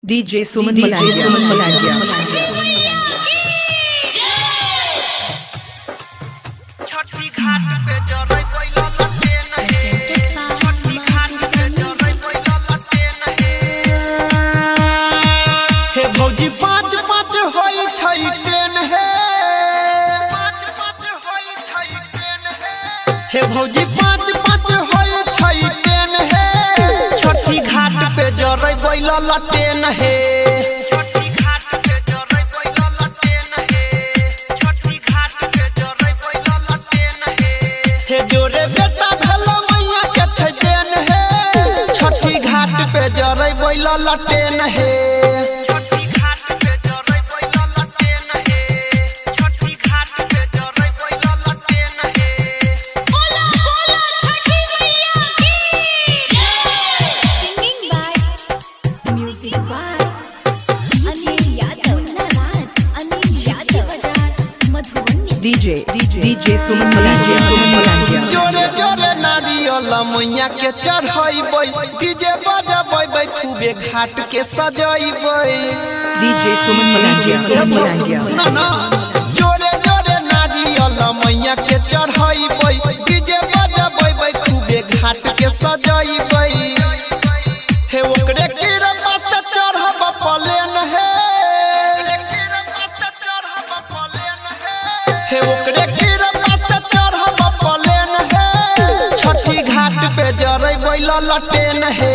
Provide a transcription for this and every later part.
DJ Suman Malangia. छठी घाट पे जरई पहिला लटे नहीं छठी घाट पे जरई पहिला लटे नहीं हे भौजी पाँच पाँच होई छई ट्रेन हे पाँच पाँच होई छई ट्रेन हे भौजी पाँच पाँच होई छई ट्रेन हे छठी घाट पे जरई पहिला लटे नहीं जरई बैला लटेन हे छठी घाट पे जरई बैला लटेन हे छठी घाट पे जरई बैला लटेन हे बोलो बोलो छठी मैया की जय। Singing by music by Anil Yadav नाराज अनिल यादव बाजार मधुबनी DJ Suman Malangia. जोरे जोरे नारियल मैया के चढ़ाईबै डीजे बजाबै खूबे घाट के सजाईबै DJ Suman Malangia. सुना ना जोरे जोरे नारियल मैया के चढ़ाईबै डीजे बजाबै खूबे घाट के सजाईबै हे ओकरे कृपा से चढ़ब प्लेन हे हे ओकरे कृपा से चढ़ब प्लेन हे छठी घाट पे जरई बैला लटेन हे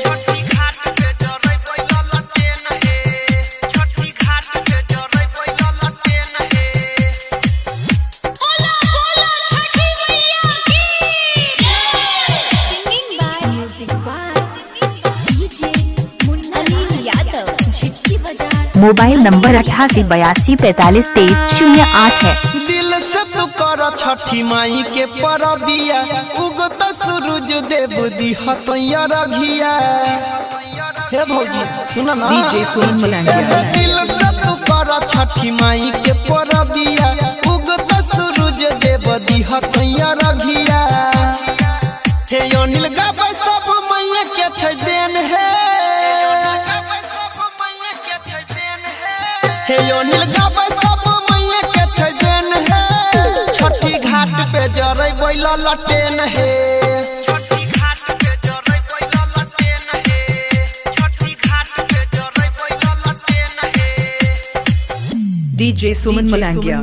छठी घाट पे जरई बैला लटेन हे छठी घाट पे जरई बैला लटेन हे बोलो बोलो छठी मैया की जय। Singing by music by DJ Anil Yadav Jhitki Bazar. Mobile number 8882453008 है। दिल से तू कर छठी माई के परबिया उगत सूरज देव दिहत रघिया हे भौजी सुना ना DJ Suman Malangia. दिल से तू कर छठी माई के परबिया उगत सूरज देव दिहत रघिया हे अनिल गाबै सब मैया के छै देन हे हे अनिल गाबै सब मैया के छै देन हे छठी घाट पे जरई बैला लटेन हे छठी घाट पे जरई बैला लटेन हे छठी घाट पे जरई बैला लटेन हे DJ Suman Malangia.